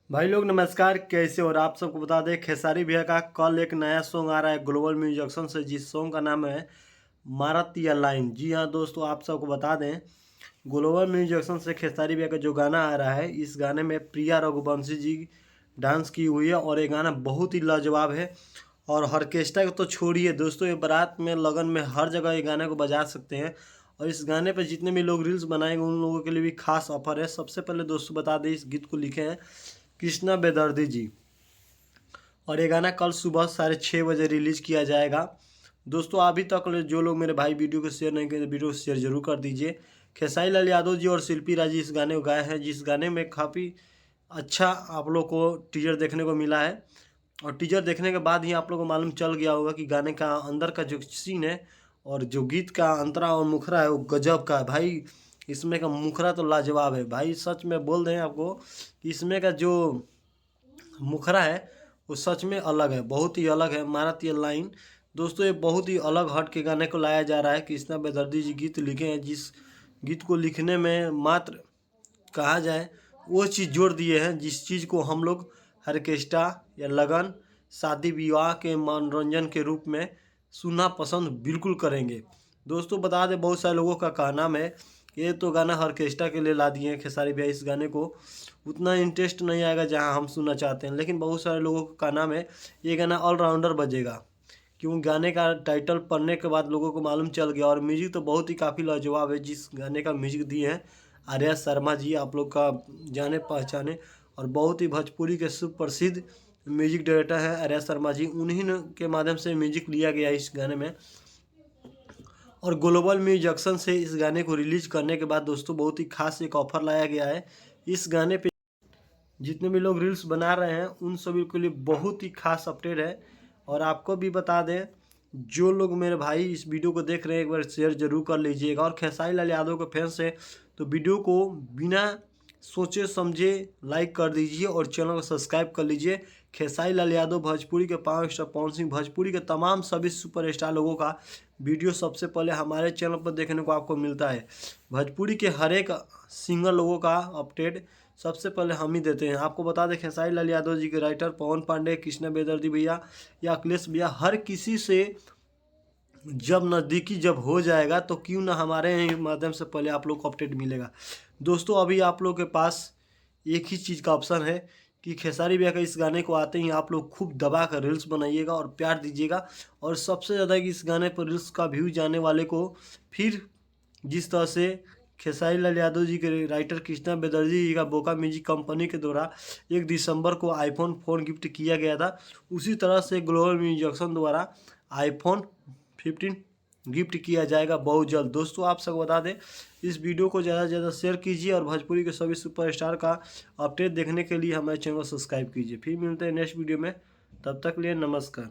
भाई लोग नमस्कार, कैसे हो? और आप सबको बता दें, खेसारी भैया का कल एक नया सॉन्ग आ रहा है ग्लोबल म्यूजिक्शन से, जिस सॉन्ग का नाम है मारत या लाइन। जी हाँ दोस्तों, आप सबको बता दें, ग्लोबल म्यूजिक्शन से खेसारी भैया का जो गाना आ रहा है, इस गाने में प्रिया रघुवंशी जी डांस की हुई है और ये गाना बहुत ही लाजवाब है। और ऑर्केस्ट्रा को तो छोड़िए दोस्तों, ये बारात में, लगन में, हर जगह ये गाने को बजा सकते हैं। और इस गाने पे जितने भी लोग रील्स बनाएंगे उन लोगों के लिए भी खास ऑफर है। सबसे पहले दोस्तों बता दें, इस गीत को लिखे हैं कृष्णा बेदर्दी जी और ये गाना कल सुबह 6:30 बजे रिलीज़ किया जाएगा। दोस्तों अभी तक जो लोग मेरे भाई वीडियो को शेयर नहीं किए तो वीडियो को शेयर जरूर कर दीजिए। खेसारी लाल यादव जी और शिल्पी राज जी इस गाने को गाए हैं, जिस गाने में काफ़ी अच्छा आप लोग को टीजर देखने को मिला है। और टीजर देखने के बाद ही आप लोग को मालूम चल गया होगा कि गाने का अंदर का जो सीन है और जो गीत का अंतरा और मुखरा है वो गजब का है भाई। इसमें का मुखरा तो लाजवाब है भाई, सच में बोल रहे हैं आपको कि इसमें का जो मुखरा है वो सच में अलग है, बहुत ही अलग है। मारत ये लाइन दोस्तों, ये बहुत ही अलग हट के गाने को लाया जा रहा है। कृष्णा बेदर्दी जी गीत लिखे हैं, जिस गीत को लिखने में मात्र कहा जाए वो चीज़ जोड़ दिए हैं जिस चीज़ को हम लोग ऑर्केस्ट्रा या लगन, शादी विवाह के मनोरंजन के रूप में सुनना पसंद बिल्कुल करेंगे। दोस्तों बता दें, बहुत सारे लोगों का कहना है ये तो गाना ऑर्केस्ट्रा के लिए ला दिए हैं खेसारी भैया, इस गाने को उतना इंटरेस्ट नहीं आएगा जहां हम सुनना चाहते हैं। लेकिन बहुत सारे लोगों का कहना है ये गाना ऑलराउंडर बजेगा, क्यों गाने का टाइटल पढ़ने के बाद लोगों को मालूम चल गया। और म्यूजिक तो बहुत ही काफ़ी लाजवाब है। जिस गाने का म्यूजिक दिए हैं आर्या शर्मा जी, आप लोग का जाने पहचाने और बहुत ही भोजपुरी के सुप्रसिद्ध म्यूजिक डायरेक्टर हैं आर्या शर्मा जी, उन्हीं के माध्यम से म्यूजिक लिया गया इस गाने में। और ग्लोबल म्यूजिक्शन से इस गाने को रिलीज करने के बाद दोस्तों बहुत ही खास एक ऑफर लाया गया है। इस गाने पे जितने भी लोग रील्स बना रहे हैं उन सभी के लिए बहुत ही खास अपडेट है। और आपको भी बता दें, जो लोग मेरे भाई इस वीडियो को देख रहे हैं एक बार शेयर जरूर कर लीजिएगा। और खेसारी लाल यादव के फैंस हैं तो वीडियो को बिना सोचे समझे लाइक कर दीजिए और चैनल को सब्सक्राइब कर लीजिए। खेसारी लाल यादव भोजपुरी के पावर स्टार पवन सिंह, भोजपुरी के तमाम सभी सुपरस्टार लोगों का वीडियो सबसे पहले हमारे चैनल पर देखने को आपको मिलता है। भोजपुरी के हर एक सिंगर लोगों का अपडेट सबसे पहले हम ही देते हैं। आपको बता दें, खेसारी लाल यादव जी के राइटर पवन पांडे, कृष्णा बेदर्दी भैया या अखिलेश भैया, हर किसी से जब नज़दीकी जब हो जाएगा तो क्यों ना हमारे ही माध्यम से पहले आप लोग को अपडेट मिलेगा। दोस्तों अभी आप लोग के पास एक ही चीज़ का ऑप्शन है कि खेसारी भैया का इस गाने को आते ही आप लोग खूब दबा कर रील्स बनाइएगा और प्यार दीजिएगा। और सबसे ज़्यादा इस गाने पर रील्स का व्यू जाने वाले को फिर जिस तरह से खेसारी लाल यादव जी के राइटर कृष्णा बेदर्जी जी का बोका म्यूजिक कंपनी के द्वारा 1 दिसंबर को आईफोन फ़ोन गिफ्ट किया गया था, उसी तरह से ग्लोबल म्यूजिक्शन द्वारा आईफोन 15 गिफ्ट किया जाएगा बहुत जल्द। दोस्तों आप सबको बता दें, इस वीडियो को ज़्यादा से ज़्यादा शेयर कीजिए और भोजपुरी के सभी सुपरस्टार का अपडेट देखने के लिए हमारे चैनल को सब्सक्राइब कीजिए। फिर मिलते हैं नेक्स्ट वीडियो में, तब तक लिए नमस्कार।